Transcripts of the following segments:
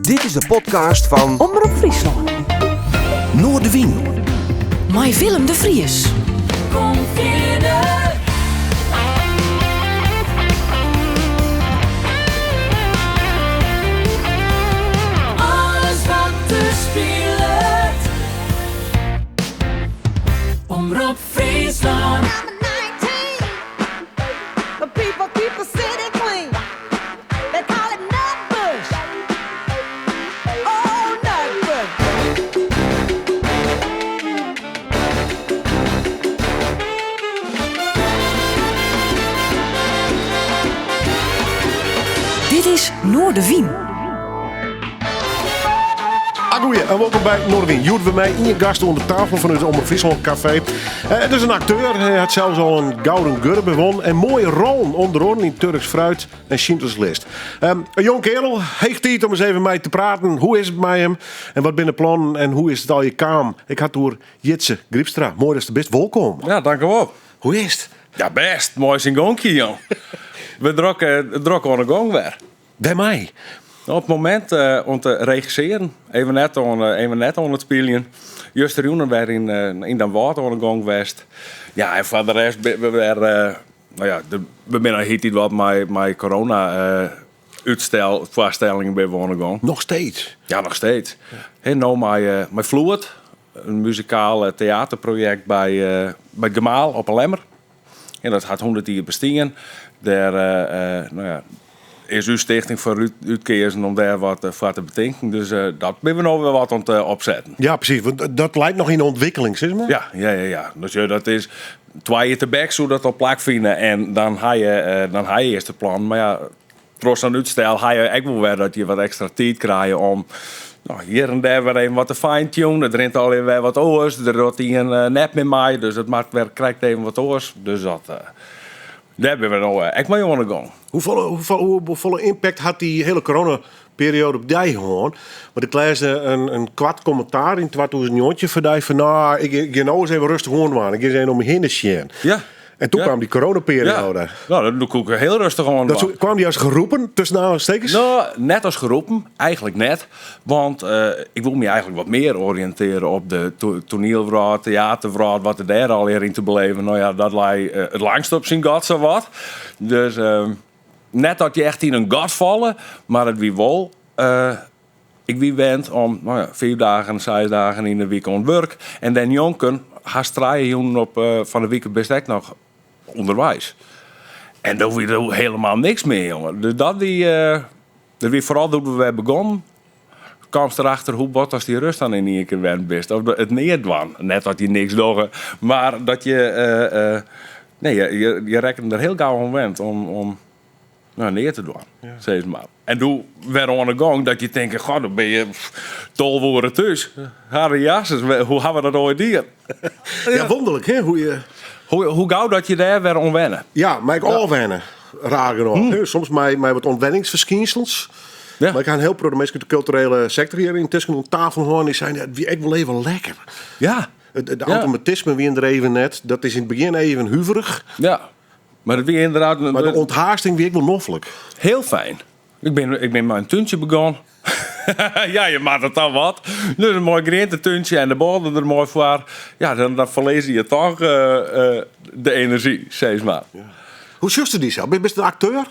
Dit is de podcast van Omroep Friesland. Noorderwien. Met Willem de Vries. Kom verder. Alles wat er speelt. Omroep Friesland. But people keep the city clean. They call it Nutbush. Oh, Nutbush. Dit is Noorderwien. Goeie en welkom bij Noorderwien. Joert we mij in je gast onder tafel vanuit het Omroep Friesland Café. Het is een acteur, hij had zelfs al een Gouden Gurre bewonnen. En mooie rol onder andere in Turks Fruit en Schindler's List. Een jong kerel, heeft tijd om eens even mee te praten. Hoe is het met hem en wat binnen plannen en hoe is het al je kaam? Ik had door Jitse Griepstra. Mooi dat je best welkom. Ja, dank u wel. Hoe is het? Ja, best. Mooi zijn gongje, joh. We drokken aan de gong weer. Bij mij. Op het moment om te regisseren, even net aan het spelen. Juster Joenen weer in dat water aan de gong geweest. Ja, en voor de rest we zijn hier wat met corona voorstellingen bij aan de gong. Nog steeds. Ja, nog steeds. Ja. En nou met Vloert, een muzikaal theaterproject bij Gemaal op Lemmer. En dat gaat 100 jaar bestien. Daar is uw stichting voor uitkiezen om daar wat voor te bedenken. Dus dat ben we nou weer wat aan het opzetten. Ja, precies. Want dat lijkt nog in ontwikkeling, zeg maar. Ja. Dus dat is 2 jaar te bek, zo dat op plak vinden. En dan ga je eerst het plan. Maar ja, trots aan uitstel ga je ook wel weer dat je wat extra tijd krijgt om hier en daar weer even wat te fine-tunen. Er rent alweer weer wat oors. Er wordt hier een net met mij. Dus het marktwerk krijgt even wat oors. Dus dat... Daar hebben we nou echt mee aan de gang. Hoeveel impact had die hele coronaperiode op die gewoon? Want ik lees een kwart commentaar in 2009 van die van ik ga nou eens even rustig gewoon. Ik ga eens even om me heen zien. Ja. En toen kwam die coronaperiode. Ja. Nou, dat doe ik ook heel rustig gewoon. Kwam die als geroepen tussen aanstekens? Nou, net als geroepen. Eigenlijk net. Want ik wil me eigenlijk wat meer oriënteren op de toneelwereld, theaterwereld, wat er daar al in te beleven. Nou ja, dat lijkt het langst op zijn gat zo wat. Dus net dat je echt in een gat vallen, maar het wie wel. Ik wie wend om 4 dagen, 6 dagen in de week aan werk. En dan jonken haast 3 jongen op van de week best echt nog onderwijs. En daar hoef je helemaal niks meer, jongen. Dus dat wie vooral toen we weer begonnen, kwam ze erachter hoe wat als die rust dan in één keer wend best. Of het neerdwan. Net dat je niks doet, maar dat je je rekent er heel gauw aan wend om neer te doen. Ja. Zeg maar. En toen werd aan de gang dat je denkt, god, dan ben je tolwoorden thuis. Harry Jasses, hoe gaan we dat ooit hier? Ja, wonderlijk, hè? Hoe gauw dat je daar weer aan wennen? Ja, maar ik al wennen. Raar genoeg. Soms met wat ontwenningsverschijnsels. Ja. Maar ik ga een heel pro de mensen uit de culturele sector hier in Tisken op tafel horen. Die zeiden, ik wil even lekker. Ja. Het automatisme wie er even net. Dat is in het begin even huiverig. Ja. Maar het weer inderdaad. Maar de onthaasting weer wel noffelijk. Heel fijn. Ik ben met een tuintje begonnen. Ja, je maakt het dan wat. Dus een mooi tuintje en de bodem er mooi voor. Ja, dan verlees je toch de energie, zeg maar. Ja. Hoe zuster die zo? Ben je een acteur?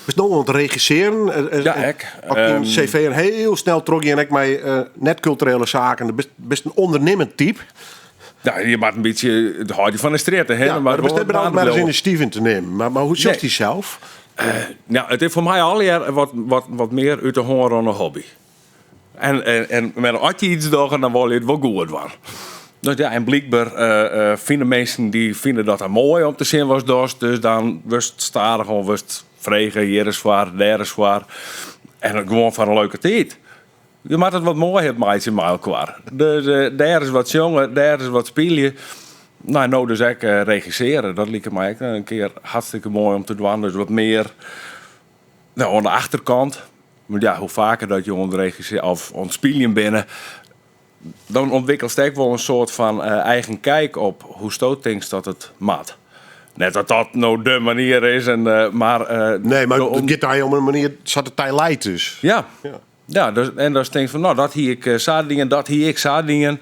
Is nog aan het regisseren? Ja, ik. Ook in CV en heel snel trok je en ik mij net culturele zaken. Best een ondernemend type. Ja, je maakt een beetje het houdje van de straat. Ja, maar er bestaat ook maar eens initiatief in te nemen. Maar hoe zegt hij zelf? Het is voor mij al wat meer uit de honger dan een hobby. En met als je iets doet, dan wil je het wel goed van. Dus ja, en blijkbaar vinden mensen die vinden dat mooi om te zien was dus dan was het starig of was het vregen, hier is zwaar, daar is zwaar. En het gewoon van een leuke tijd. Je maakt het wat mooi, het meisje maar elkaar. Dus daar is wat jongen, daar is wat spelen. Nou dus ik regisseren. Dat liep mij ook een keer hartstikke mooi om te doen. Dus wat meer aan de achterkant. Maar ja, hoe vaker dat je regisseren of ontspelen binnen, dan ontwikkelt je wel een soort van eigen kijk op hoe stootings dat het maat. Net dat dat nou de manier is, maar... nee, maar het gaat daar om een manier zat het tijd leidt dus. Ja. Ja, dus, en dan denk ik van, nou, dat hier ik zadingen, dat hier ik zadingen.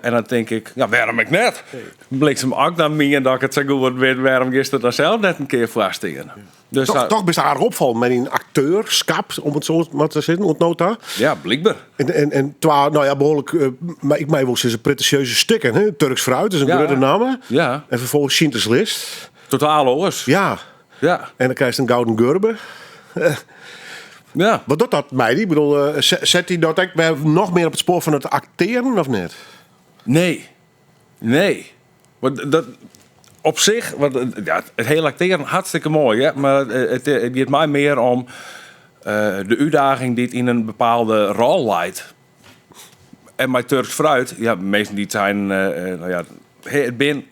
En dan denk ik, ja, waarom ik net? Bliksem ook dan meer dat ik het zo goed weet, waarom gisteren dan zelf net een keer vaststingen. Dus Toch best aardig opvallen met een acteur, skap, om het zo maar te zeggen, ontnota. ja, blijkbaar. En twa, nou ja, behoorlijk, maar ik mij wel eens een pretentieuze stukken, hè? Turks fruit, is een Ja. grote naam. Ja, En vervolgens Schindler's List. totaal oors. Ja. Ja. En dan krijg je een gouden gurbe. Ja. Wat doet dat mij? Ik bedoel, zet hij dat echt nog meer op het spoor van het acteren of niet? Nee. Want dat, op zich, want, ja, het hele acteren hartstikke mooi, hè? Maar het gaat mij meer om de uitdaging die het in een bepaalde rol leidt. En bij Turks fruit, ja, meesten die zijn, nou ja, het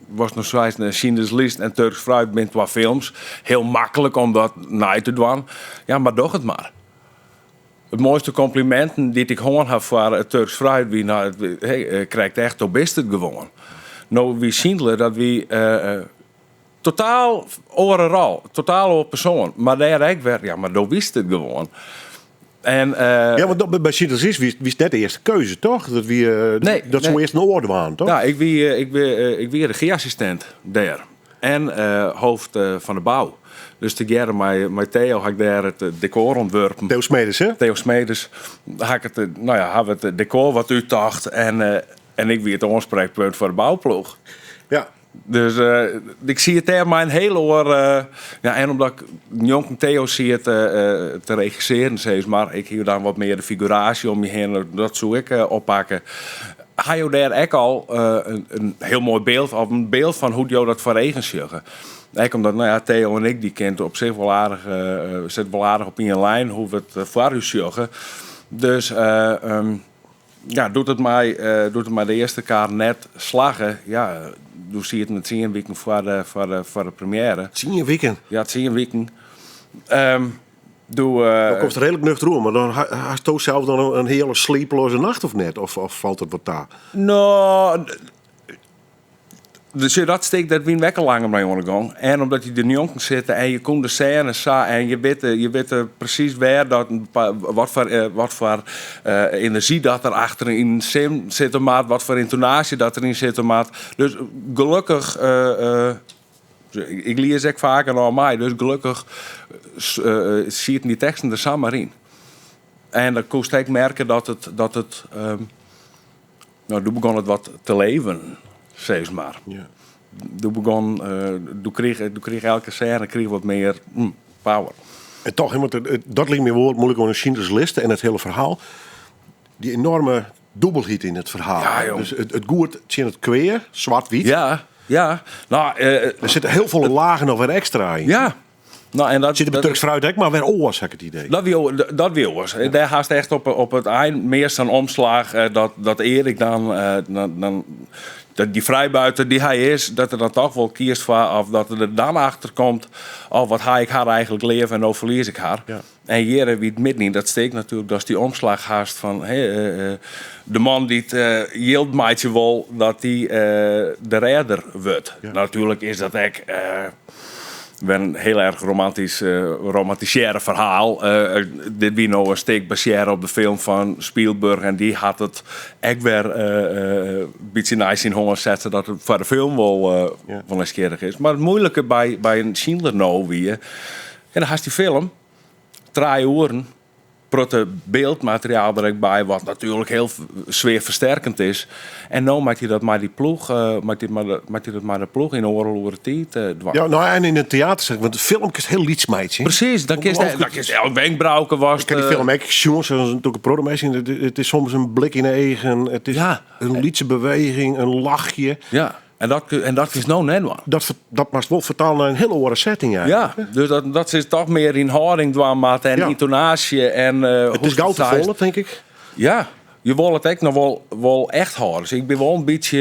was nog zoals Schindler's List en Turks fruit bent qua films heel makkelijk om dat na te doen. Ja, maar doe het maar. Het mooiste complimenten die ik gewoon heb voor het Turks fruit, wie nou, krijgt echt op best het gewoon. Nou, wie Schindler, dat wie totaal oren rol, totaal op persoon, maar daar ik weer, ja, maar dat wist het gewoon. En Ja, want bij Schindler's List wie is net de eerste keuze, toch? Dat wie dat zo eerst een orde waren, toch? ja, ik wie regieassistent daar en hoofd van de bouw. Dus together met Theo had ik daar het decor ontworpen. Theo Smedes, hè? Theo Smedes had ik het, nou ja, had het decor wat u dacht en ik wie het oorspreekpunt voor de bouwploeg. Ja. Dus ik zie het daar maar een hele oor. Ja, en omdat ik jong Theo zie het te regisseren, steeds, maar ik hier dan wat meer de figuratie om je heen, dat zou ik oppakken. Ga je daar ook al een heel mooi beeld, of een beeld van hoe je dat voor eigen zeggen. Ook omdat, nou ja, Theo en ik die kent op zich wel aardig, zit wel aardig op in je lijn hoe we het voor u zeggen. Dus ja, doet het mij de eerste keer net slagen. Ja, doe zie je het met 10 weken voor de première. 10 weken. Ja, het 10 weken. Doe. Dan komt het redelijk nuchter om, maar dan had je zelf dan een hele sleepeloze nacht of net? Of valt het wat daar? Nou, dus dat steekt dat wie een wekker langer mee ondergang. En omdat je de jongen zitten en je komt de scène en je weet precies waar dat wat voor energie dat er achterin zit, wat voor intonatie dat erin zit. Dus gelukkig. Ik lees ook vaker naar mij, dus gelukkig zie je die teksten er samen in. En dan kon ik merken dat het nou, toen begon het wat te leven, zeg maar. Ja. Toen kreeg elke scène wat meer power. En toch, want dat ligt me wel moeilijk om een Schindler's List en het hele verhaal. Die enorme dubbelheid in het verhaal. Ja, joh. Dus het goed, het kweer, zwart-wit. Ja. Nou, Er zitten heel veel lagen nog weer extra in. ja. Nou, en dat Zit er bij Turks fruit ook maar weer oors, heb ik het idee. Dat wil was. Daar haast echt op het eind meer zo'n omslag dat Erik dan dat die vrijbuiter die hij is, dat er dan toch wel kiest voor of dat er dan achter komt of wat ik haar eigenlijk leven en nou verlies ik haar. Ja. En hier wie het midden, dat steekt natuurlijk, dat is die omslag haast van de man die het yieldmaatje wil, dat die de redder wordt. Ja. Natuurlijk is dat echt weer een heel erg romantische verhaal. Dit wie nou een steek baseren op de film van Spielberg. En die had het echt weer een beetje nice in hongen zetten dat het voor de film wel nieuwsgierig is. Maar het moeilijke bij een Schindler nou weer. En dan had die film 3 uren. Protte beeldmateriaal er ook bij, wat natuurlijk heel sfeerversterkend is. En nu maakt hij dat maar die ploeg, de ploeg in oorlogen tijd dwang. Ja, nou en in het theater, want de film is heel lietsmeidje. Precies, dan kiest elk wenkbrauwen was. Ik ken die film ook, jongens, dat is natuurlijk een productie. Het is soms een blik in de eigen, het is een lietse beweging, een lachje. Ja, en dat is nou net wat. Dat mag wel vertalen naar een hele andere setting eigenlijk. Ja, dus dat is toch meer in houding dwangmaat en intonatie en het is goud te volgen, denk ik. Ja, je wil het echt nog wel echt houden. Dus ik ben wel een beetje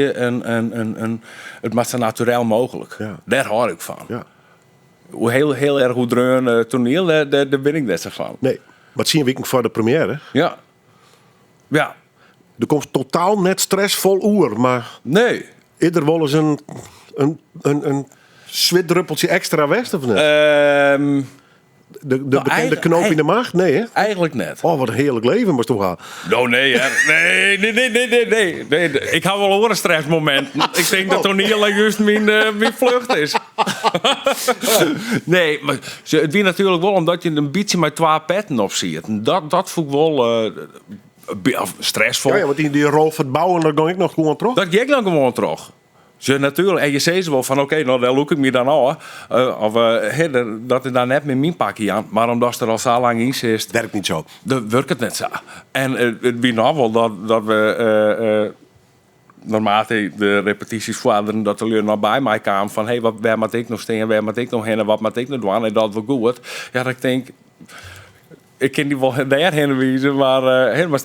het maakt zo natuurlijk mogelijk. Ja. Daar hou ik van. Ja. Hoe heel erg goed dreun toneel, daar ben ik net van. Nee, maar 10 weken voor de première. Ja. Ja. Er komt totaal net stressvol oer, maar Nee. eerder wel eens een zwitdruppeltje extra west of niet? De bekende eigenlijk- knoop in de maag? Nee, hè? Eigenlijk net. Oh, wat een heerlijk leven moest toch gaan. Nou, nee, hè. Nee. Ik hou wel horen stressmomenten. Ik denk dat toneel juist mijn vlucht is. Nee, maar het wie natuurlijk wel omdat je een beetje met 2 petten op ziet. En dat voel ik wel stressvol. Ja, want die rol van het bouwen, daar ga ik nog gewoon terug. Dat ging dan gewoon terug. Ze natuurlijk, en je zei ze wel van oké, nou daar look ik me dan al. Dat is daar net met mijn pakje aan. Maar omdat er al zo lang in zit, Werkt niet zo. dan werkt het net zo. En het wie nou wel dat we naarmate de repetities voerden, dat de leur naar bij mij kwam van hey, waar moet ik nog staan, waar moet ik nog heen en wat moet ik nog doen en dat wel goed. Ja, dat ik denk, ik kan die wel daarheen wijzen, maar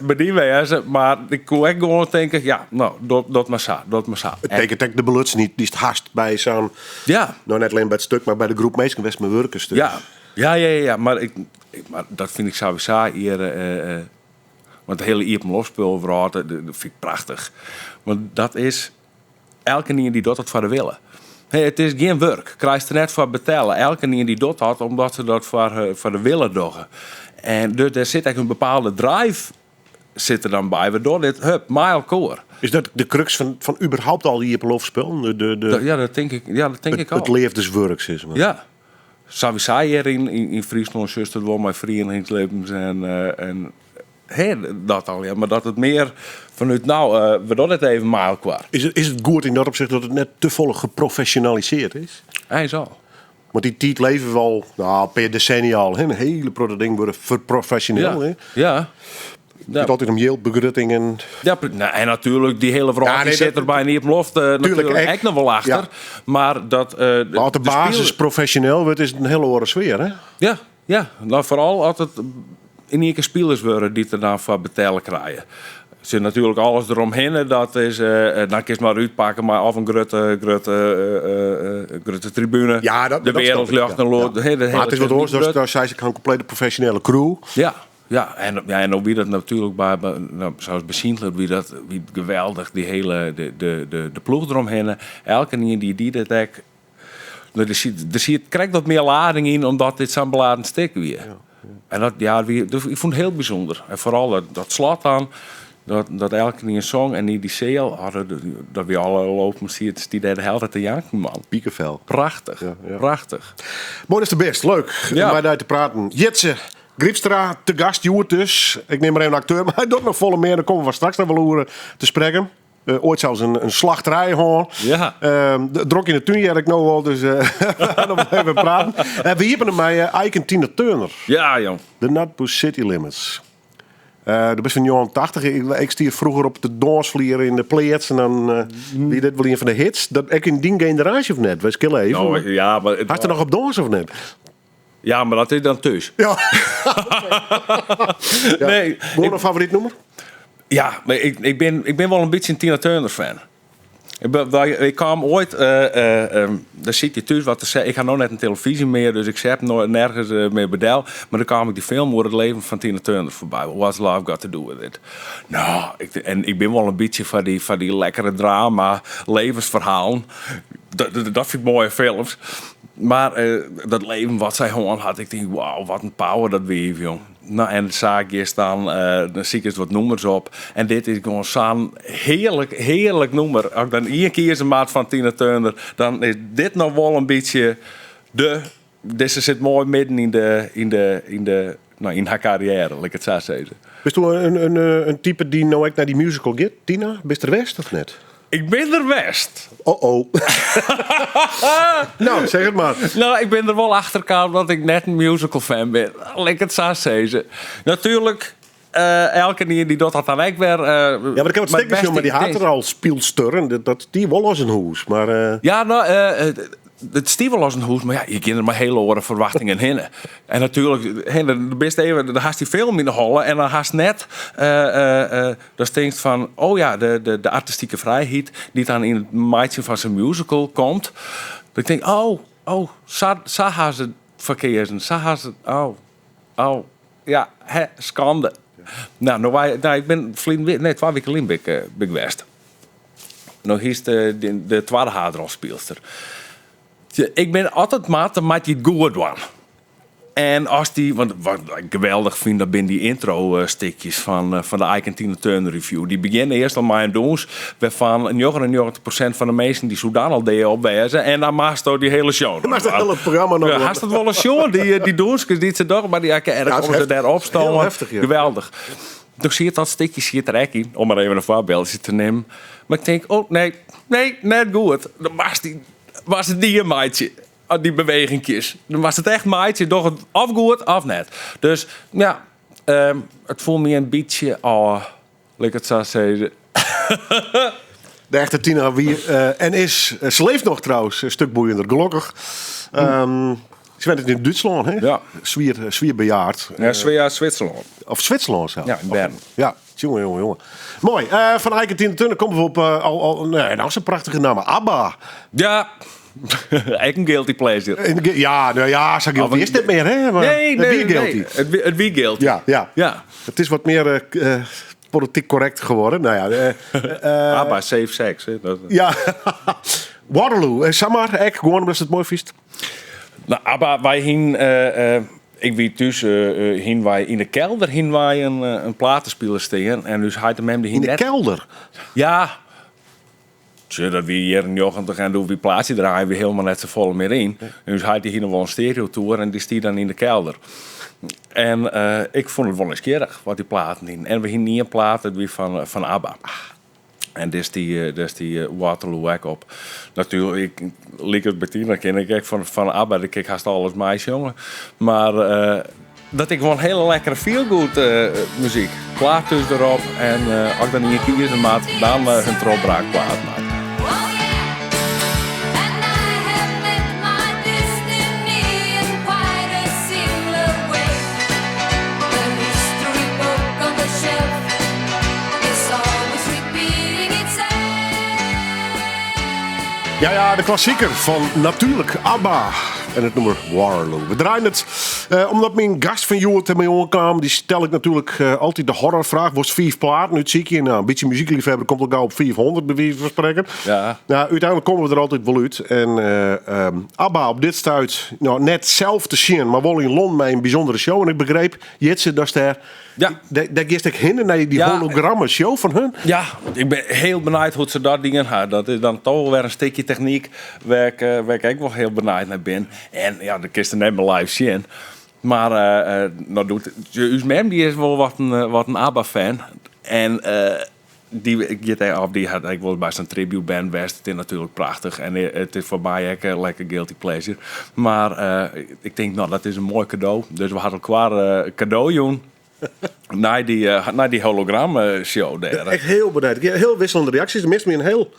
bij die wijzen, maar ik kon echt gewoon denken, ja, nou, dat maar zo. Het betekent dat de beluts niet, die is het haast bij zo'n, Ja. nou net alleen bij het stuk, maar bij de groep meesten best mijn werkers. Dus. Ja, maar dat vind ik sowieso hier, want de hele Iepen Lofspul verhaal, dat vind ik prachtig. Want dat is, elke nier die dat voor de willen. Hey, het is geen werk, krijg je er net voor betalen. Elke nier die dat had, omdat ze dat voor de willen doen. En dus er zit echt een bepaalde drive zit er dan bij, waardoor dit, mijlkoor. Is dat de crux van überhaupt al die Lofspul? Ja, dat denk ik, ik al. Het levenswerks is. Maar. Ja. Sowieso hier in Friesland, zus het wel mijn vrienden in het leven en dat al, ja. Maar dat het meer vanuit we doen het even maal qua. Is het goed in dat opzicht dat het net te volle geprofessionaliseerd is? Hij zo. Want die tijd leven we al, per decennia al. Hè? Een hele grote ding worden verprofessioneel. Hè? Ja. Het gaat altijd om yield-begrutting en... Ja, en natuurlijk, die hele verhaal die zit erbij niet op loft. Natuurlijk echt nog wel achter. Ja. Maar dat... maar als de basis professioneel wordt, is het een hele andere sfeer, hè? Ja. Nou, vooral als het in één keer spelers worden die er dan voor betalen krijgen. Ze natuurlijk alles eromheen, dat is... dan kun je maar uitpakken, maar of een grote tribune. Ja, de wereldlucht en maar het is wat hoors, daar zijn ze een complete professionele crew. Ja, en ook wie dat natuurlijk bij zoals bij Sintler, wie geweldig, die hele, de ploeg eromheen. Elke keer die dat ek, er krijgt wat meer lading in, omdat dit zo'n beladen stuk weer. En dat, ik vond het heel bijzonder. En vooral dat slot aan, dat elke keer een song en die sale hadden, dat we alle lopen zien, die deden de hele tijd te janken, man. Piekenvel. Prachtig, prachtig. Mooi, is de best. Leuk om bij daar te praten. Jitse Griepstra, te gast, Joert dus. Ik neem maar even een acteur, maar hij doet nog volle meer. Dan komen we straks nog wel horen te spreken. Ooit zelfs een slachterij hoor. Ja. Drok in de tuin, ik nou wel, dus we gaan nog even praten. We hebben hem bij Ike en Tina Turner. Ja, jong. The Nutbush City Limits. Dat is van jaren 80. Ik stier vroeger op de dansvlier in de plaats. En dan wie dit wel een van de hits. Dat ik in die generatie of net. Wees kille even. Nou, ja, maar had er nog op dans of net? Ja, maar dat is dan thuis. Ja. Nee. Wat een favoriet nummer? Ja, maar ik ben wel een beetje een Tina Turner fan. Ik kwam ooit, daar zit je thuis wat te zeggen. Ik ga nog net een televisie meer, dus ik heb nooit nergens meer bedel. Maar dan kwam ik die film over het leven van Tina Turner voorbij. What's Love Got to Do With It? Nou, ik ben wel een beetje van die lekkere drama, levensverhalen. Dat vind ik mooie films. Maar dat leven wat zij gewoon had, ik denk, wauw, wat een power dat weer, jong. Nou, en zag ik dan zie ik eens wat nummers op. En dit is gewoon zo'n heerlijk nummer. Als ik dan één keer is een maat van Tina Turner, dan is dit nog wel een beetje deze zit mooi midden in haar carrière, laat ik het zo zeggen. Bist u een type die nou echt naar die musical gaat, Tina? Bist er west of net? Ik ben er best. Oh. Nou, zeg het maar. Nou, ik ben er wel achter gekomen dat ik net een musical fan ben. Laat ik het zo zeggen. Natuurlijk, elke keer die dat had dan ik weer... ja, maar ik heb het stuk gezien, maar die had er al speelster. En die wel als een hoes. Maar, Ja, nou... het stiefel als een hoes, maar ja, je kent er maar hele oren verwachtingen in. En natuurlijk, de beste even, dan haast die film in de hollen en dan haast net, dat denkt van, oh ja, de artistieke vrijheid die dan in het maatje van zijn musical komt. Dat ik denk, zo haast het verkeerd, zo haast het, ja, schande. Nou, ik ben 2 weken in ben ik geweest. Nog is de tweede haardralspeelster. Ik ben altijd maat je het goed doen. En als die, want wat ik geweldig vind, dat zijn die intro-stikjes van de Ike en Tina Turner Review. Die beginnen eerst al met een doos, waarvan 99% van de mensen die Sudan al deden opwezen. En dan maakt die hele show. Maar het hele programma nog. Ja, had het wel een show, die doosjes, die ze toch, maar die erg onder ze daarop stomen. Heel heftig, ja. Geweldig. Toen zie je dat stikje, zie je er echt in, om maar even een voorbeeldje te nemen. Maar ik denk, oh nee, net goed. Dan was het die een maatje. Die bewegingjes. Dan was het echt maatje, toch het of goed of net. Dus ja, het voelt me een beetje al, ik het zo zeggen. De echte Tina wie en is. Ze leeft nog trouwens, een stuk boeiender, gelukkig. Ze werd het in Duitsland, hè? Ja. Zwier bejaard. Ja, Zwitserland. Of Zwitserland zelf. Ja, in Bern. Ja, jongen. Mooi. Van Ike en Tina Turner komen we op nou is een prachtige naam. ABBA. Ja. Echt een guilty pleasure. Ja, zeg je is dit meer, hè? Maar Nee. guilty. Het wie guilty. Ja. Het is wat meer politiek correct geworden. Nou ja. ABBA, safe sex. Hè? Ja. Waterloo. Samar, echt gewoon omdat ze het mooi viest. Nou, ABBA, wij hingen... ik weet dus, hingen wij in de kelder een platenspeler staan. En dus hij de mem die In de net... kelder? Ja. Zo dat we hier in Jochen gaan doen, wie plaats je draaien we helemaal net zo vol meer in. En dus hij die hier nog wel een stereo-tour en die stier dan in de kelder. En ik vond het wel eens keerig wat die platen in. En we hingen niet een plaat wie van ABBA. En dus die Waterloo ook op. Natuurlijk, ik liep het bij Tina, ken ik van ABBA, ik haast alles meis, jongen. Maar dat ik gewoon hele lekkere feel-good muziek. Plaat dus erop en als ik dan niet kiezen maat, dan hun tropbraakplaat maat. Ja, de klassieker van natuurlijk ABBA. En het nummer Waterloo. We draaien het omdat mijn gast van Joert en mijn jongen kwam. Die stel ik natuurlijk altijd de horrorvraag. Was 5 platen? Nu zie ik je. Nou, een beetje muziekliefhebber komt ook gauw op 400 bij wijze van spreken. Ja. Nou, uiteindelijk komen we er altijd wel uit. En ABBA op dit stuit net zelf te zien. Maar wel in Londen met een bijzondere show. En ik begreep, Jitse, dat is daar... Ja. Daar gist ik heen naar die hologrammen show van hun. Ja, ik ben heel benieuwd hoe ze dat dingen gaan. Dat is dan toch weer een stukje techniek waar ik wel heel benieuwd naar ben. En ja, de kist er net mijn live zien. Maar nou doet uw mem die is wel wat een ABBA-fan. En die had ik wel bij zijn tribute band West. Het is natuurlijk prachtig. En het is voor mij ook lekker guilty pleasure. Maar ik denk, nou, dat is een mooi cadeau. Dus we hadden elkaar cadeau doen. naar die hologram show daar. Echt heel benieuwd. Heel wisselende reacties. De mensen een heel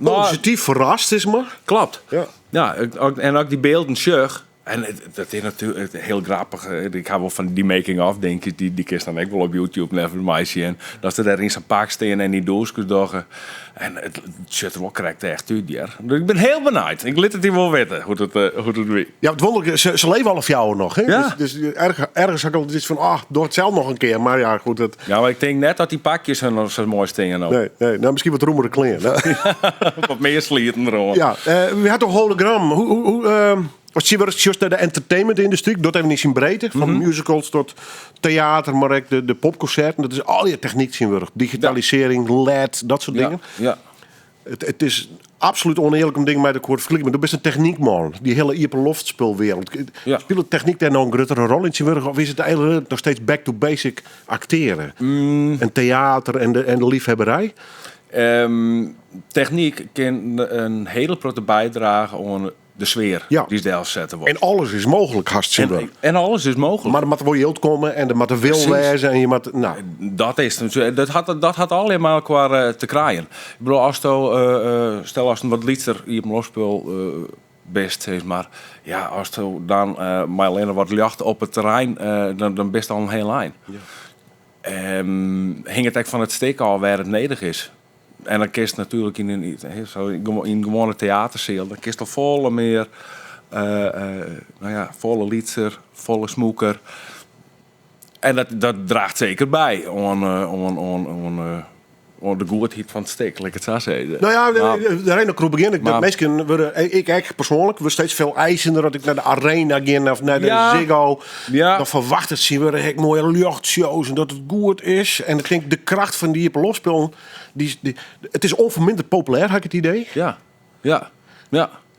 positief verrast is maar. Klopt. Ja. En ook die beelden zag. En dat is natuurlijk heel grappig. Ik heb wel van die making-of, denk ik. Die kist dan ook wel op YouTube never mij zien. Dat ze daar in zijn pak staan en die doosjes doggen. En het zit er wel correct echt uit. Ja. Dus ik ben heel benieuwd. Ik liet het hier wel weten hoe het wie. Ja, het wonderlijke, ze leven al een jaar nog. Hè? Ja. Dus ergens had ik al iets van, door het zelf nog een keer. Maar ja, goed. Ja, maar ik denk net dat die pakjes hun zo mooi staan. Nee, nou, misschien wat roemere kleren. Wat meer slieten erom. Ja, we hadden toch hologram. Als je just naar de entertainment-industrie, dat even niet in breedte. Van musicals tot theater, maar ook de popconcerten. Dat is al je techniek zien we. Digitalisering, LED, dat soort dingen. Ja. Het is absoluut oneerlijk om dingen met elkaar te vergelijken. Maar dat is een techniekman. Die hele hyperloftspulwereld. Ja. Speelt techniek daar nog een grotere rol in? Of is het eigenlijk nog steeds back to basic acteren? En theater en de liefhebberij? Techniek kan een hele grote bijdrage aan de sfeer die daar zetten wordt. En alles is mogelijk, hartstikke. En alles is mogelijk. Maar er moet wel je komen en er moet er wil wezen en je moet... Nou. Dat had alleen maar qua te kraaien. Ik bedoel, stel als een wat lichter je losspul best is, maar ja, als je dan maar alleen wat jacht op het terrein, dan best al een hele lijn. Ja. Hing het echt van het steek al waar het nodig is. En dan kist natuurlijk in een gewone theaterzaal, dan kist al volle meer, volle liedser, volle smoeker. En dat draagt zeker bij om de goedheid van het stik, ik het zo zeggen. Nou ja, daar nog kroep begin ik. Maar- Dat mensen worden, ik persoonlijk, we steeds veel eisender dat ik naar de arena ga of naar de Ja. Ziggo. Ja. Dan verwacht het zien we mooie luchtshows en dat het goed is. En ik denk de kracht van die Hippelopspelen, het is onverminderd populair, heb ik het idee. Ja.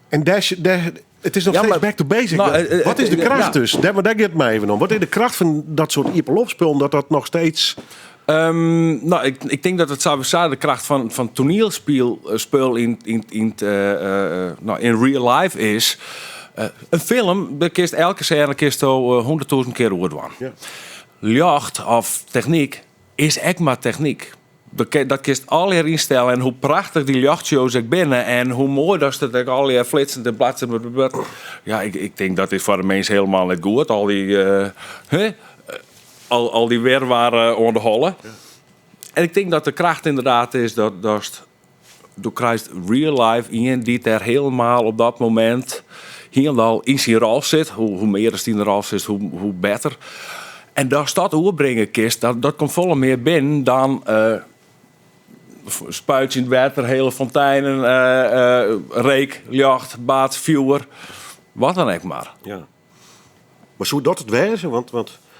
En het is nog Ja, steeds maar- back to basic. Nou, Wat is de kracht ja. dus? Daar gaat het mij even om. Wat is de kracht van dat soort Hippelopspelen, dat nog steeds... Nou, ik denk dat het sowieso de kracht van toneelspel in real life is. Een film, daar kist elke scène 100.000 keer over doen. Ja. Licht of techniek is echt maar techniek. Dat kist al hier instellen en hoe prachtig die luchtshows ook binnen en hoe mooi dat het al hier flitsend en platsend. Ja, ik denk dat is voor de mensen helemaal niet goed. Al die, al die weerwaren onderhollen. Ja. En ik denk dat de kracht inderdaad is dat je krijgt real life iemand die er helemaal op dat moment helemaal in zijn rol zit. Hoe meer als die in de rol zit, hoe beter. En daar staat oorbrengen kist, dat komt volle meer binnen dan spuitje in het water, hele fonteinen, reek, jacht, baat, viewer. Wat dan ook maar. Ja. Maar zo dat het wezen, want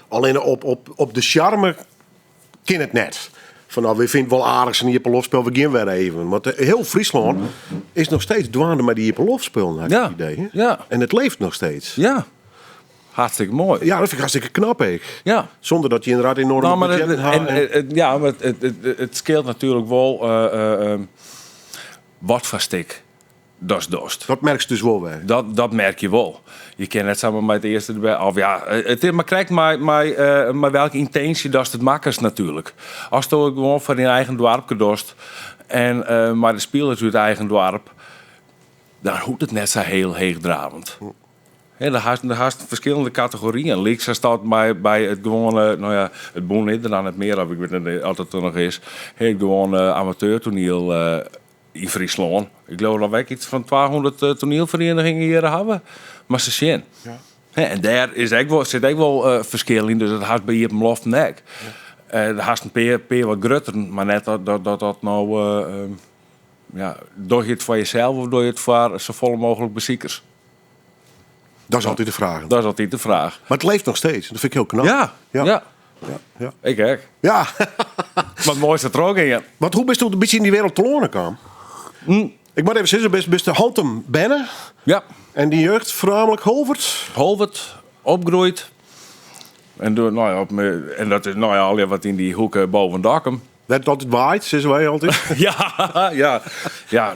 alleen op de charme kan het net. Van nou, we vinden het wel aardig zijn Hippelopspel, we gaan weer even. Want heel Friesland is nog steeds dwaande met die Hippelopspel, heb ik Ja. het idee. Hè? Ja. En het leeft nog steeds. Ja, hartstikke mooi. Ja, dat vind ik hartstikke knap, ik. Ja. Zonder dat je inderdaad enorm Nou, maar budget hebt. het scheelt natuurlijk wel wat voor stik. Dat is dorst. Dat merk je dus wel weer. Dat merk je wel. Je kan net samen met de eerste erbij. Of ja, maar krijg maar welke intentie dat is het makkers natuurlijk. Als je gewoon van je eigen dorp dorst en maar de spelers uit het eigen dorp, dan hoeft het net zo heel heegdravend. Ja, er haast verschillende categorieën. Links staat bij het gewone, nou ja, het boen is er dan het meer, of ik weet niet altijd er nog is. Het gewone amateurtoneel in Friesland. Ik geloof dat wij iets van 200 toneelverenigingen hier hebben. Maar ze zien. Ja. En daar zit ook wel verschil in, dus dat haast bij je op loft nek. Er haast een peer wat grutter, maar net dat nou, doe je het voor jezelf of doe je het voor zo vol mogelijk beziekers? Dat is altijd de vraag. Dat is altijd de vraag. Maar het leeft nog steeds. Dat vind ik heel knap. Ja. Ja. Ik ook. Ja. Wat mooi is er ook in je. Want hoe bist u een beetje in die wereld te lonen kwam? Ik moet even zeggen, best de Hantem Benne. Ja. En die jeugd voornamelijk Holvert. Holwert, opgroeid. En dat is al wat in die hoeken boven Dakkum. Dat altijd waait, zeggen wij altijd. Ja,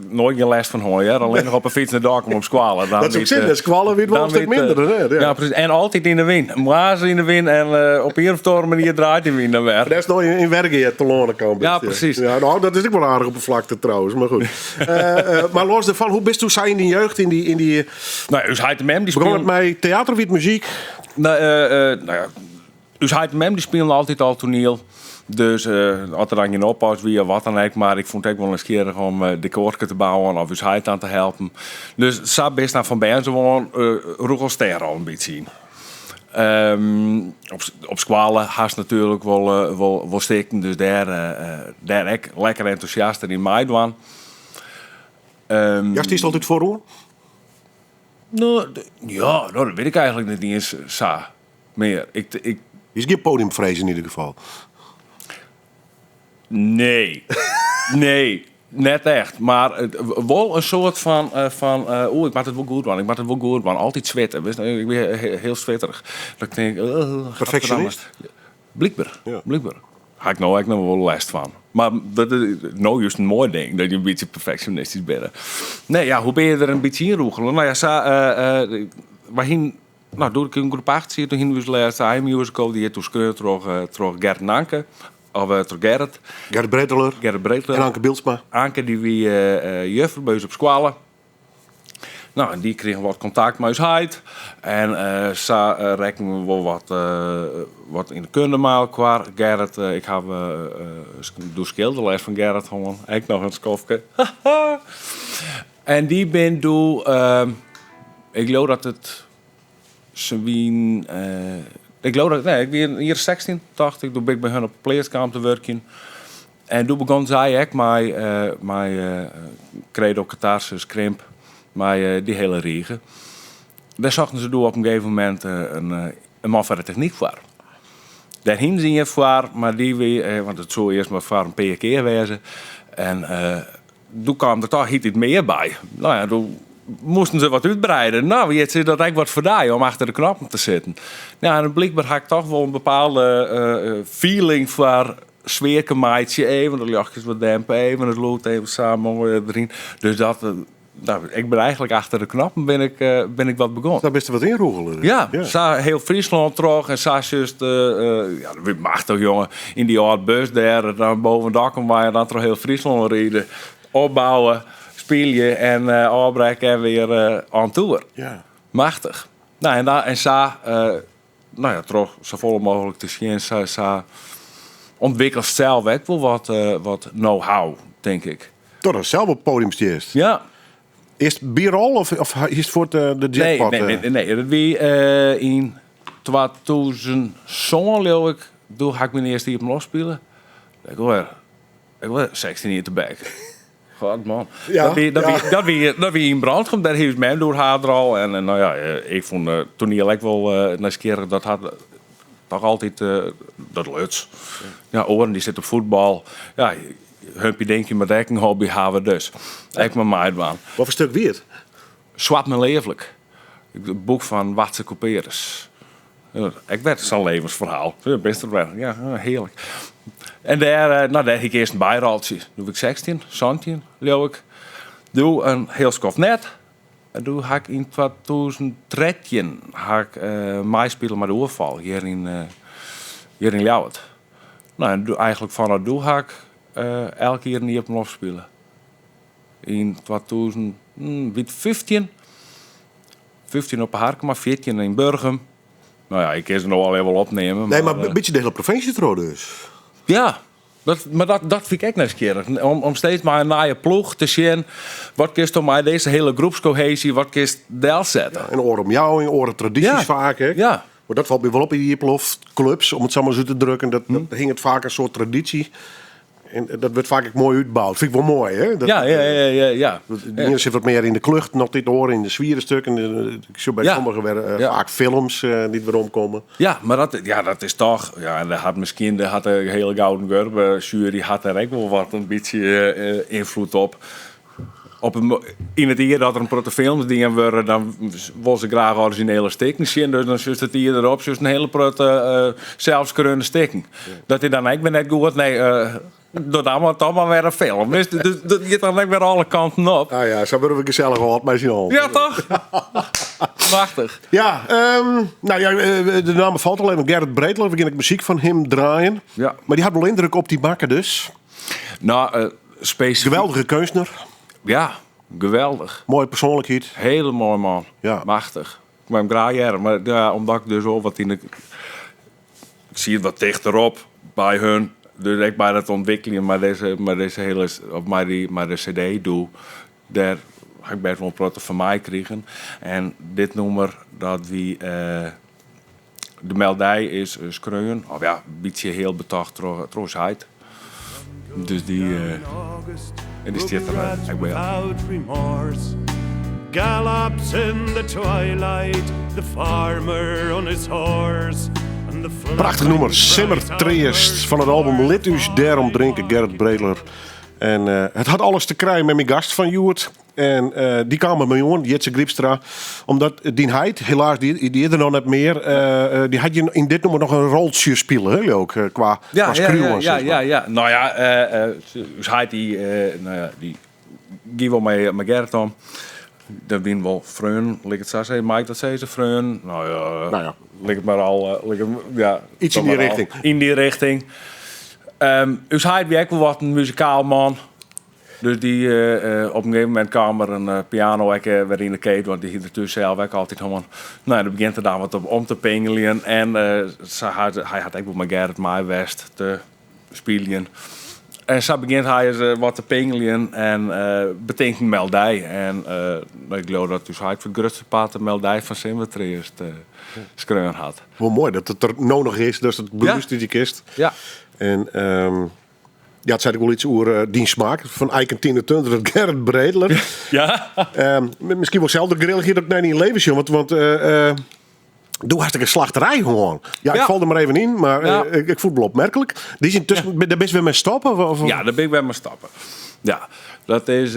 nooit geen les van hoor. Alleen nog op een fiets naar Dakkum op squalen. Dat is ook zin, dat squallen weer wel een stuk minder. Hè? Ja, precies. En altijd in de wind. Mazen in de wind en op een of andere manier draait die wind dan weer. Dat is nog in werken te lonen komen. Ja, precies. Ja, nou, dat is ook wel aardig op een vlakte trouwens, maar goed. Maar los daarvan, hoe bist u zij in die jeugd? In die Nou, dus Heid de Mem die begon speelt... het met theater, wit muziek. Dus Heid de Mem die speelde altijd al toneel. Dus als er dan geen oppas wie of wat dan ook, maar ik vond het ook wel eens keer om decorken te bouwen of dus Heid aan te helpen. Dus het zou best naar Van Bern gewoon Roegelster al een beetje zien. Op squalen haast natuurlijk wel steken, dus daar ik lekker enthousiast in meedoen. Ja, die is altijd voor hoor. Nou, dat weet ik eigenlijk niet eens zo meer. Die is geen podiumvrees in ieder geval. Nee, net echt. Maar wel een soort van ik maak het wel goed man. Ik maak het wel goed man. Altijd zweten. Ik ben heel zwetterig. Dat ik denk, Perfectionist? Blijkbaar. Ja. Ga ik nou ook nog wel last van. Maar dat is nou juist een mooi ding dat je een beetje perfectionistisch bent. Nee, ja, hoe ben je er een beetje in roegelen? Nou ja, door ik een groep 8 zie, toen ging we de laatste musical die je toen scheurde door Gert Nanke. Of door Gerrit. Gerrit Breteler. En Anke Bilsma. Anke die wie juffer bij ons op squalen. Nou, en die kregen wat contact met ons Heid. En zo rekenen we wel wat in de kunde qua Gerrit. Ik heb doe schilderles van Gerrit gewoon. Ik nog een skofje. En die ben ik geloof dat het Zwien. Ik geloof dat ik ben hier 16, dacht ik. Toen ben ik bij hun op de pleerskamer te werken. En toen begon zij ook met credo, catharsis, krimp, met die hele regen. Daar zochten ze door op een gegeven moment een man van de techniek voor. Daar hingen ze niet voor, maar die weer, want het zou eerst maar voor een paar keer wezen. En toen kwam er toch iets meer bij. Nou ja, toen moesten ze wat uitbreiden. Nou, wie is dat eigenlijk wat voor om achter de knoppen te zitten? Ja, en blijkbaar had ik toch wel een bepaalde feeling voor sfeerkemaatje even, de luchtjes wat dempen even, het loopt even samen erin. Dus dat, ik ben eigenlijk achter de knoppen ben ik wat begonnen. Daar best wat inroegelen. Ja, zo heel Friesland terug en zo juist, dat mag toch jongen, in die oude bus daar, dan boven het dak waar je dan toch heel Friesland rijden, opbouwen, spelen en afbreken en weer aan tour. Ja. Machtig. Nou, en zo, toch zo vol mogelijk te zien, zo ontwikkelt zelf ook wel wat know-how, denk ik. Toch dat zelf op het podium stierst. Ja. Is het B-roll of is het voor de jackpot? Nee. Dat wie in 2000 geloof ik, toen ga ik mijn eerste hier op los spelen. Ik was 16 years back. God man. Ja, dat wie in Brandgem, daar heeft men door haar al. En nou ja, ik vond het toneel ook wel nieuwsgierig. Dat had toch altijd dat luts. Ja, oren die zitten op voetbal. Ja, humpje denk je met dekking hobby hebben dus. Ik mijn meidbaan. Wat voor stuk weer het? Zwart me leeflijk. Het boek van Watse Couperus. Ik werd zo'n levensverhaal. Best wel. Ja, heerlijk. En daar heb ik eerst een bijraaltje. Doe ik 16, 17, geloof ik. Doe een heel skof net. En toen had ik in 2013 meespelen met de oorval hier in Ljouwert. Nou, en eigenlijk vanuit toen had ik elke keer niet op hem afspelen. In 2015 op Harkema, 14 in Burgum. Nou ja, ik kan ze nog wel even opnemen. Nee, maar een beetje de hele provincie trouw dus. Ja, dat vind ik ook nieuwsgierig. Om steeds maar een naaie ploeg te zien. Wat kist om mij deze hele groepscohesie, wat kist deel zetten? Ja, en oren om jou, en oren tradities vaak. Hè? Ja. Maar dat valt me wel op in die clubs, om het zo maar zo te drukken. Dat hing het vaak een soort traditie. En dat werd vaak ook mooi uitgebouwd. Vind ik wel mooi, hè? Ja. Dingen zit wat meer in de klucht, nog dit horen in de zwierenstukken. Ik zie bij sommigen weer vaak films die weer omkomen. Ja, maar dat is toch... Ja, en daar had de hele Gouden Gurbe jury had er ook wel wat een beetje invloed op. In het hier dat er een protofilms dingen worden, dan wil ze graag originele stikken zien. Dus dan zit het hier erop, dus een hele proto zelfskreunde stikken. Ja. Dat hij dan, ik ben net goed, doe dan maar toch maar weer een film. Dus dat gaat dan ook weer alle kanten op. Ah ja, zo worden we gezellig gehad met z'n allen. Ja, toch? Machtig. Ja, de naam valt alleen maar Gerrit Breedler. We beginnen muziek van hem draaien. Ja. Maar die had wel indruk op die bakken dus. Nou, specifiek... Geweldige kunstenaar. Ja, geweldig. Mooie persoonlijkheid. Hele mooi man. Ja. Machtig. Ik ben hem graag jaren, maar ja, omdat ik dus al wat in de... Ik zie het wat dichterop bij hun. Dus ik bij dat ontwikkelen, maar deze hele... Of maar de cd doe, daar heb ik best wel een proto van mij kregen. En dit nummer, dat wie... de meldij is skreun. Of ja, een beetje heel betacht troosheid. Dus die... En die stiert eruit. Ik ben gallops in the twilight, the farmer on his horse. Prachtig nummer, Simmer Triest van het album Lit Us Daarom Drinken, Gerrit Breedler. En het had alles te krijgen met mijn gast van Joert. En die kwam met me jongen, Jitse Griepstra. Omdat die heid, helaas, die er nog net meer. Die had je in dit nummer nog een roltje spelen, hè, ook qua screw. Ja. Nou ja, dus hij die ging wel met Gerrit om. Dat wien wel vreun, ligt het zo zeggen. Mike dat zei ze vreun. Nou ja. Ligt het maar al. Iets in die richting. In die richting. Dus hij werkt wel wat een muzikaal man. Dus die op een gegeven moment kwam er een piano weer in de keten, want die hier ertussen zelf ook altijd gewoon. Nou, dan begint er dan wat om te pingelen. En hij had ook wel met Gerrit Maaijwest te spelen. En zo begint hij wat te pingelen en betekent meldij. En ik geloof dat dus hij voor het grootste paard de meldij van Simmertriest schreeuwen had. Hoe mooi dat het er nou nog is, dus het bewust in die kist. Ja. En Ja, het zei ik wel iets over die smaak. Van Eikentine Tunder tot Gerrit Bredler. Ja. Misschien wel zelf de grill hier ook net niet in leven zien. Want doe hartstikke slachterij gewoon. Ja, ik Ja. val er maar even in. Maar Ja. ik voel het wel opmerkelijk. Die zijn tussen, daar best weer mee stoppen? Of? Ja, daar ben ik bij me stappen. Ja, dat is...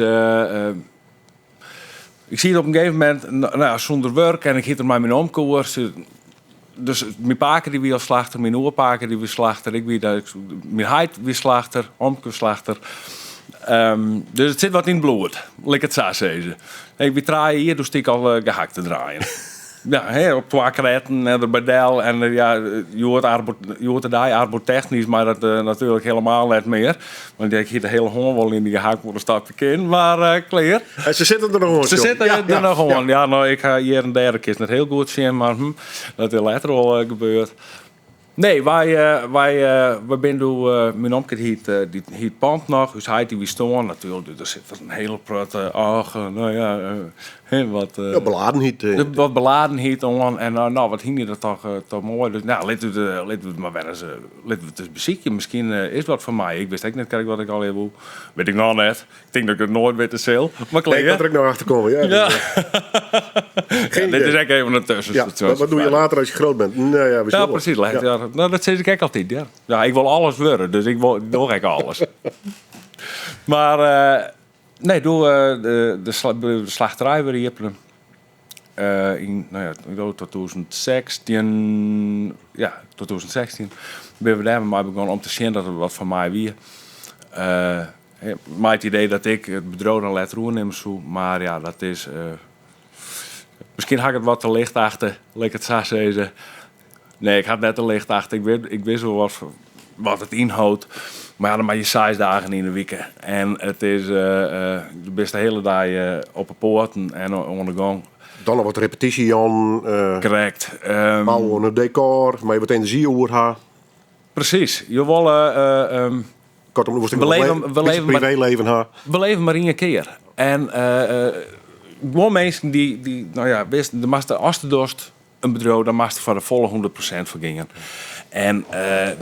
ik zie het op een gegeven moment nou ja, zonder werk en ik hiet er maar mijn omkoers. Dus mijn paken die wie als slachter, mijn oerpaken die wie slachter, mijn heid wie slachter, omkoerslachter. Dus het zit wat in het bloed, lekker het zo zeggen. Ik wie draaien hier, dus ik al gehakt te draaien. Ja, op twee kreten en er bij Del en ja, je hoort het daar arbotechnisch, maar dat natuurlijk helemaal net meer. Want ik hier de hele honger wel in die gehakt worden stapje in, maar klaar. En ze zitten er nog gewoon. Ze zitten er nog gewoon. Ja, nou, ik ga hier en daar keer net heel goed zien, maar dat is later al gebeurd. Nee, wij zijn door mijn omkeer die pand nog, dus hij die we staan natuurlijk, er zit een hele prute ogen, nou ja, wat beladenheid. wat beladenheid aan en nou wat hing je dat toch mooi. Dus nou, laten we het maar weer eens, laten we het eens bezieken. Misschien is wat voor mij. Ik wist echt net wat ik al even wil. Weet ik nog net. Ik denk dat ik het nooit weet te zeel. Maar Ik had er ook nog achter komen. Ja, ja. Geen Dit is idee. echt even een tussenstation. Ja, wat doe je later als je groot bent? Nou ja, we Ja, zullen. precies. Ja. Ja. Nou, dat zeg ik ook altijd. Ja. Ja, ik wil alles worden, dus ik wil echt alles. Maar nee, door de slachterij weer hier in 2016. Ja, 2016 ben we daar maar begonnen om te zien dat het wat van mij weer. Maar het idee dat ik het bedrijf dan laat roeren nemen zo, maar ja, dat is. Misschien had ik het wat te licht achter, leek het zo zeggen. Nee, ik had net te licht achter. Ik wist wel wat het inhoudt. Maar ja, dan maar je 6 dagen in de week. En het is de beste hele dag op de poorten en onder de gang. Dan nog wat repetitie aan. Correct. Bouwen een decor, maar je wat energie over haar. Precies. Je wil, Kortom, er was We leven maar- privéleven haar. we leven maar één keer. En gewoon mensen die nou ja, wisten, de master als de dorst een bedrijf, dan mag voor de volle 100% vergingen. En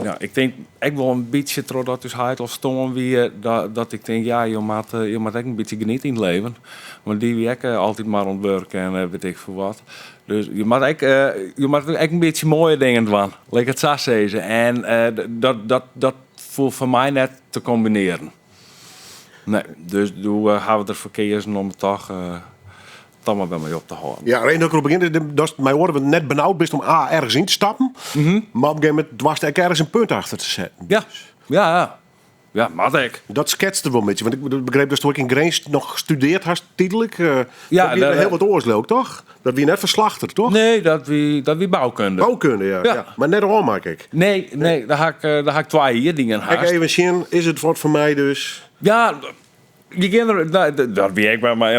ja, ik denk ik wel een beetje totdat dus hij al stond weer dat ik denk ja, je moet echt een beetje genieten in het leven, want die wie ik altijd maar aan het werken en weet ik voor wat. Dus je moet echt een beetje mooie dingen doen, leek het zo zeggen. En dat voelt voor mij net te combineren. Nee, dus toen gaan we er verkeersen om het toch maar bij mij op te houden. Ja, alleen dat ik erop begin, dat is mij worden net benauwd best om ergens in te stappen. Maar op een gegeven moment dwars er ergens een punt achter te zetten. Ja, maar ik. Dat schetste wel een beetje. Want ik begreep dat je ook in Grains nog gestudeerd had, tijdelijk. Ja, dat weer heel wat oorlog, toch? Dat wie net verslachter, toch? Nee, dat wie bouwkunde. Bouwkunde, ja. Ja. Ja. Maar net om, maak ik. Nee, daar ga ik twee hier dingen Ik haast. even zien, is het wat voor mij dus? Ja, die kinderen, dat weet ik bij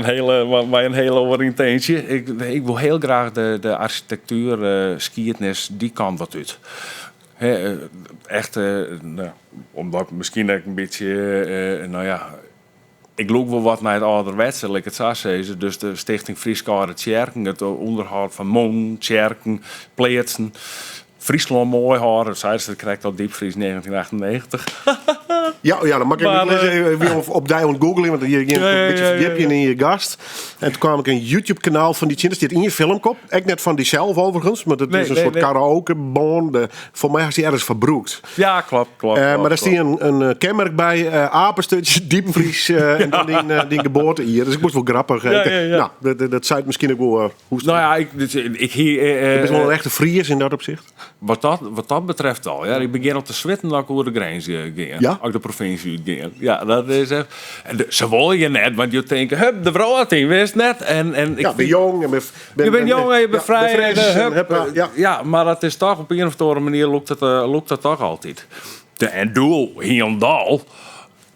een hele oriëntatie. Ik wil heel graag de architectuur, skiertnis, die kant wat uit. Echt, omdat ik misschien een beetje, nou ja, ik loop wel wat naar het ouderwetse, like het zo zeggen. Dus de Stichting Frieskade Tjerken, het onderhoud van Mon, Tjerken, Pleetsen. Friesland mooi houden, dat krijgt al diepvries 1998. Ja, dan mag ik Maar, weer op die aan googlen, want je een beetje verdiep je in je gast. En toen kwam ik een YouTube-kanaal van die chinders, die het in je filmkop. Ik net van die zelf overigens, maar dat is een soort karaoke-bon. Voor mij is die ergens verbroekt. Ja, klopt. Maar daar zie je een kenmerk bij, apenstutjes, diepvries en dan die geboorte hier. Dus ik moest wel grappig. Ja. Nou, dat zei het misschien ook wel. Hoe Nou ja, ik hier... je bent wel een echte Fries in dat opzicht. Wat dat betreft al. Ja, ik begin op te zwitten dat ik over de grens ga. Ja? Ook de provincie ga. Ja, dat is echt... En ze willen je net, want je denkt, hup, de vrouw had wist net. En Ja, ben jong en je bent jong en je bent vrij. Ja. Maar dat is toch op een of andere manier loopt dat toch altijd. En doel, hier en dal.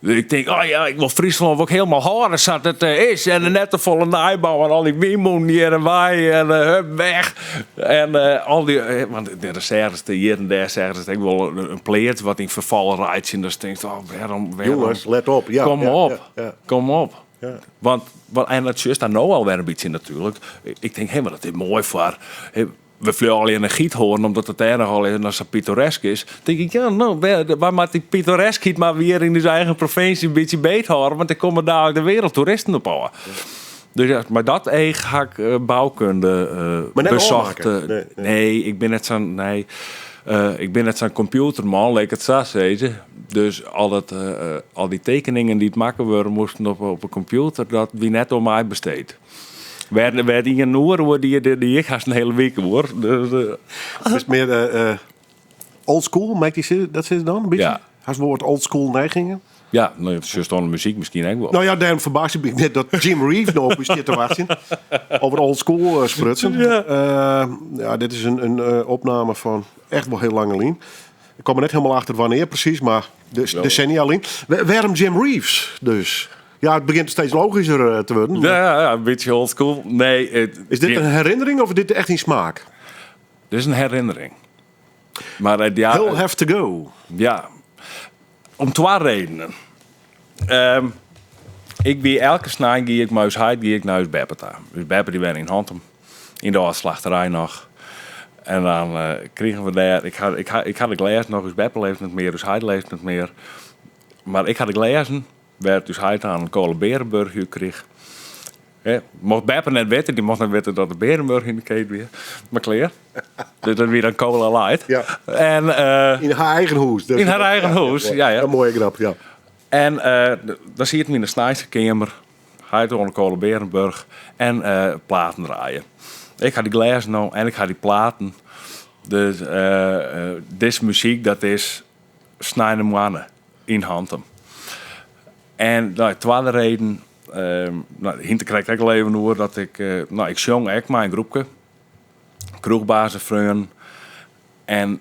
Ik denk, oh ja, ik wil Friesland ook helemaal horen zat het is. En net de volle naaibouw en al die windmoen hier en wij en hup, weg. En al die, want er zeggen ze hier en daar zeggen ze, ik wil een pleert wat in vervallen rijdt. En dan denk je, waarom? Jongens, let op. Ja, Kom op. Ja. Want en dat is daar nou alweer een beetje natuurlijk. Ik denk, maar dat is mooi voor. we vliegen alleen een giet horen, omdat het er nogal nog zo pittoresk is. Dan denk ik, ja, nou, waar maakt die pittoresk maar weer in zijn eigen provincie een beetje beet houden, want er komen daar ook de wereldtoeristen op houden. Dus ja, maar dat ga ik bouwkunde bezochten. Nee, ik ben net zo'n... Nee. Ik ben net zo'n computerman, leek het zo zeggen. Dus al die tekeningen die het maken worden moesten op een computer, dat wie net door mij besteed. Werd in een oor die ik haast een hele week hoor. Dus, is meer old school, maakt die zin, dat zit dan een beetje? Ja. Has woord old school neigingen? Ja, nou, het is juist aan de muziek misschien ook wel. Nou ja, daarom verbaasde ik net dat Jim Reeves nog op zit te wachten. Over old school sprutsen. Ja. Dit is een opname van echt wel heel lange lijn. Ik kom er net helemaal achter wanneer precies, maar decennia lijn. Waarom Jim Reeves dus? Ja, het begint steeds logischer te worden. Ja, een beetje old school. Nee. Is dit een herinnering of is dit echt in smaak? Dit is een herinnering. Maar He'll have to go. Ja, om 2 redenen. Ik ben elke snaai die ik muis heid, die ik naar huis Beppe ta. Dus Beppe die ben in Hantem, in de slachterij nog. En dan kregen we daar, ik had het gelezen nog, dus Beppe leeft niet meer, dus hij leeft niet meer. Maar ik had het gelezen, werd dus hij aan een Kolenberenburg kreeg. Mocht Beppe net weten, die mocht net weten dat de Berenburg in de keet weer. Maar klaar. Dus dat weer dan Cola Light. Ja. En, in haar eigen huis. In haar eigen huis, ja. Een mooie grap, ja. En dan zie je het in de snijsterkamer. Hij door een Kolenberenburg. En platen draaien. Ik ga die glazen nou en ik ga die platen. Dus deze muziek, dat is snijde mannen in Hantem. En nou, tweede reden... hinter krijg ik al even hoor dat ik zong echt mijn groepje. Kroegbazen vrienden. En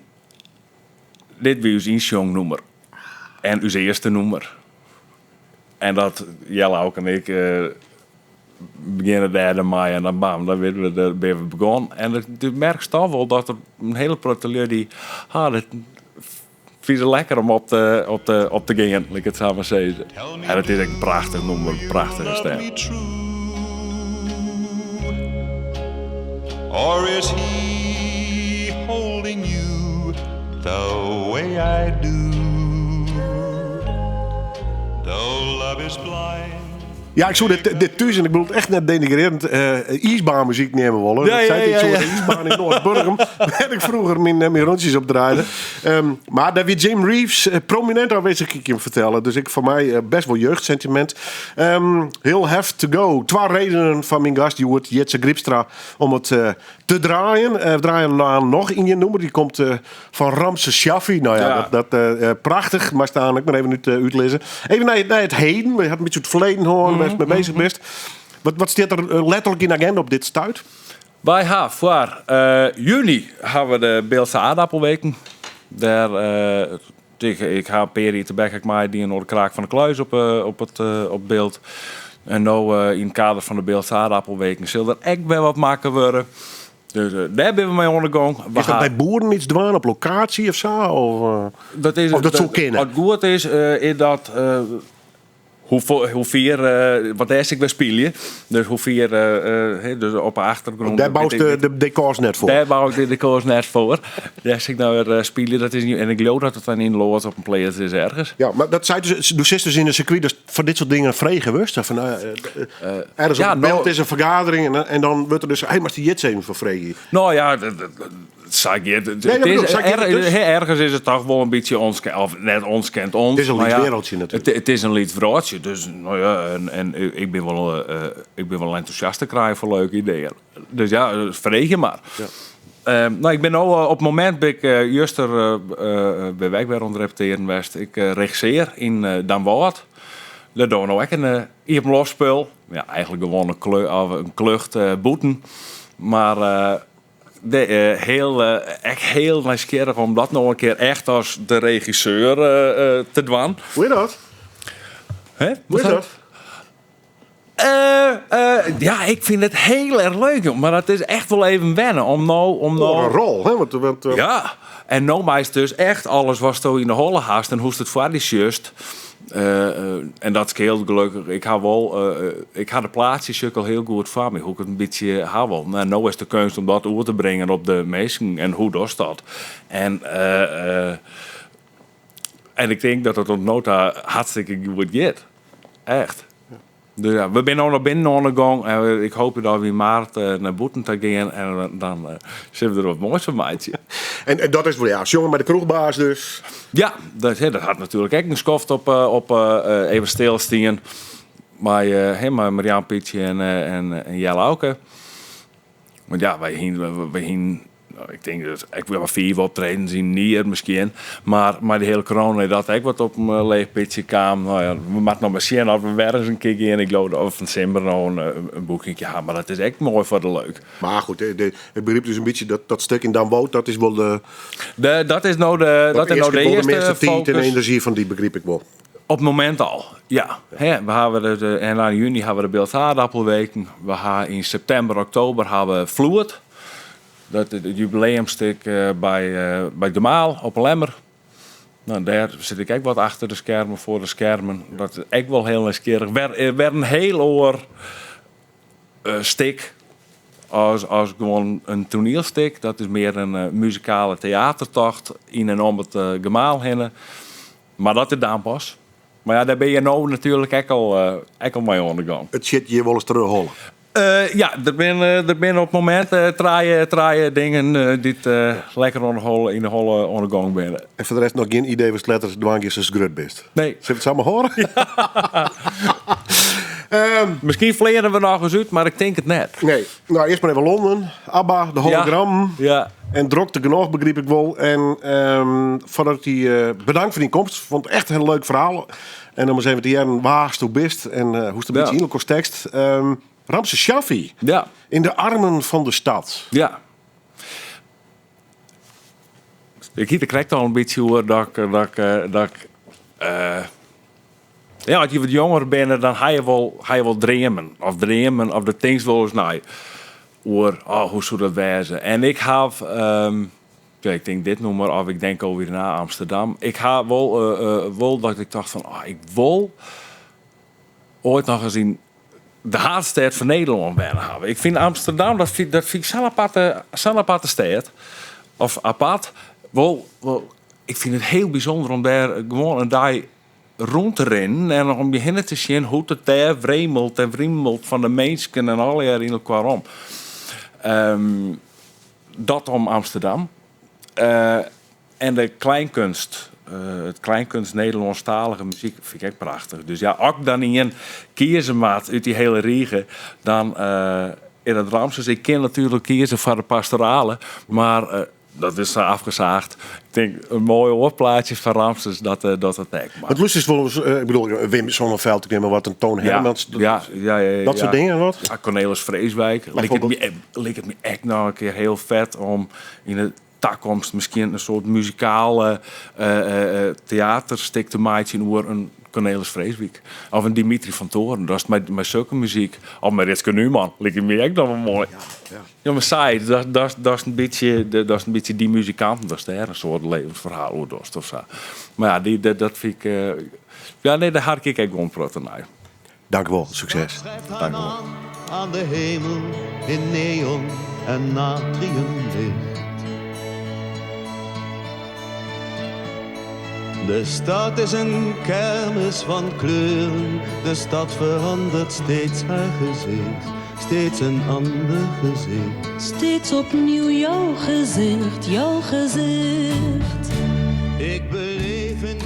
dit was uw jongnummer. En uw eerste nummer. En dat Jelle ook en ik beginnen derde mei en dan bam, dan ben we begonnen. En het merkt toch wel dat er een hele protelier die dat vind je lekker om op te gaan, ik het samen zeggen. En het is een prachtig nummer, een prachtige stem. Or is he holding you the way I do? Though love is blind. Ja, ik zou dit thuis en ik bedoel het echt net denigrerend ijsbaanmuziek nemen willen. Ja, dat zei ik zo, ja. de ijsbaan in Noord-Burgum, waar ik vroeger mijn rondjes op draaide. Maar daar weer Jim Reeves prominent aanwezig, ik je hem vertellen. Dus ik voor mij best wel jeugdsentiment. He'll have to go. 2 redenen van mijn gast, die wordt Jetse Gripstra, om het te draaien. We draaien nou nog in je nummer. Die komt van Ramses Shaffi. Nou ja, dat prachtig. Maar staan ik maar even uitlezen. Even naar het heden. We hadden een beetje het verleden horen. Waar je mee bezig bent. Wat staat er letterlijk in de agenda op dit stuit? Wij hebben voor juni hebben we de Beeldse aardappelweken. Daar, ik ga een periode te bek maken die een kraak van de kluis op beeld. En nou in het kader van de Beeldse aardappelweken zullen er echt wel wat maken worden. Dus daar hebben we mee ondergang. Is dat bij boeren iets dwaan op locatie of zo? Of dat zou kennen? Wat goed is dat... wat eerst ik wil spelen. Dus dus op de achtergrond. Daar bouwt de decors net voor. Daar bouw ik de decors net voor. Als ik nou weer spelen, dat is niet. En ik geloof dat het dan in Loord op een player is ergens. Ja, maar dat zei dus is in een circuit dus voor dit soort dingen vrij gewust. Van ergens op het beeld is een vergadering en dan wordt er dus maar die jets even voor vrij. Nou ja, ergens is het toch wel een beetje onskend, of net onskend ons. Het is een lief wereldje natuurlijk. Het is een lief vrouwtje, dus nou ja, en ik ben wel enthousiast krijgen voor leuke ideeën. Dus ja, vreeg je maar. Ja. Ik ben nou op het moment ben ik juist bij wijk weer onder repeteren geweest. Ik regisseer in Damwoord. Daar doen we nou ook een losspel. Ja, eigenlijk gewoon een klucht boeten, maar. Echt heel nieuwsgierig om dat nog een keer echt als de regisseur te doen. Hoe is dat? Hoe is dat? Ja, ik vind het heel erg leuk, maar het is echt wel even wennen om nou een rol, hè? Want ja, en nou is dus echt alles was zo in de holle haast en hoe het voor die just. En dat scheelt gelukkig. Ik had de plaatsjes ook al heel goed van me. Hoe ik het een beetje had wel. Nou is de kunst om dat over te brengen op de mensen. En hoe doet dat? En ik denk dat het tot nota hartstikke goed gaat. Echt. Dus ja, we zijn nog binnen aan de gang. En ik hoop dat we in maart naar buiten te gaan. En dan zullen we er wat moois van maken. En dat is wel ja, jongen met de kroegbaas dus. Ja, dat had natuurlijk ook een schoft op even stilstaan. Maar Marianne Pietje en Jelle Auken. Want ja, wij hingen ik denk dat ik wil wel 4 optreden zien, niet misschien. Maar de hele corona dat ik wat op een leeg pitje kwam. Nou ja, we moeten nog maar zien of we weer eens een keer in. Ik geloof dat we van Simber nog een boekje hebben. Maar dat is echt mooi voor de leuk. Maar goed, ik begreep dus een beetje dat stuk in Damwoud, dat is wel de... Dat is nou de eerste tijd en energie van die begreep ik wel. Op het moment al, ja. We hebben en in juni hebben we de Beeldhaardappelweken. We hebben in september, oktober hebben we Vloed. Dat het jubileumstuk bij De Maal op Lemmer. Nou, daar zit ik ook wat achter de schermen, voor de schermen. Dat is echt wel heel nieuwsgierig. Werd een heel oor stik als gewoon een toneelstuk. Dat is meer een muzikale theatertocht in en om het gemaal heen. Maar dat is dan pas. Maar ja, daar ben je nou natuurlijk ook al mee aan de gang. Het shit je wel eens terugholen. Ja, er zijn op het moment draaien dingen die lekker in de holle ondergang binnen. En voor de rest nog geen idee wat letters dwangjes als grut best. Nee. Zullen we het samen horen? Misschien vleren we nog eens uit, maar ik denk het net. Nee. Nou, eerst maar even Londen. ABBA, de hologram. Ja. En drokte genoeg, begreep ik wel. En voordat hij bedankt voor die komst. Vond het echt een heel leuk verhaal. En dan eens even te jaren waar je bist. En hoe is het een beetje in de tekst. Ramses Shaffi. Ja. In de armen van de stad. Ja. Ik krijg al een beetje hoe dat ik ja, als je wat jonger bent, dan ga je wel dromen. Of de things wel eens naar. Hoe zou dat wezen? En ik heb, ik denk dit noem maar, of ik denk alweer naar Amsterdam. Ik ga wel dat ik dacht van, ik wil ooit nog eens in de haardstad van Nederland bijna hebben. Ik vind Amsterdam, dat vind ik zo'n aparte stad. Of apart. Wel, ik vind het heel bijzonder om daar gewoon een dag rond te rennen. En om je heen te zien hoe het daar wremelt en wriemelt van de mensen en alle jaren in elkaar om. Dat om Amsterdam. En de kleinkunst. Het kleinkunst Nederlandstalige muziek vind ik echt prachtig. Dus ja, ook dan in kiezen maat uit die hele regen, dan in het Ramses. Ik ken natuurlijk kiezen van de pastorale, maar dat is afgezaagd. Ik denk een mooi oorplaatje van Ramses dat het echt maakt. Het lust is volgens, ik bedoel, Wim Sonneveld, ik neem maar wat, een Toon Hermans. Ja. Dat soort dingen wat? Ja, Cornelis Vreeswijk. Leek het me echt nog een keer heel vet om in het toekomst misschien een soort muzikale theaterstuk te maken over een Cornelis Vreeswijk. Of een Dimitri van Toren. Dat is met zulke muziek. Of met Ritske Numan. Lijkt me echt nog wel mooi. Ja, maar saai. Dat is een beetje die muzikant. Dat is daar een soort levensverhaal over dost of zo. Maar ja, dat vind ik... daar had ik echt gewoon praten naar. Dank u wel. Succes. Dank u wel. Aan de hemel in neon en natriumlicht. De stad is een kermis van kleuren. De stad verandert steeds haar gezicht. Steeds een ander gezicht. Steeds opnieuw jouw gezicht, jouw gezicht. Ik beleef in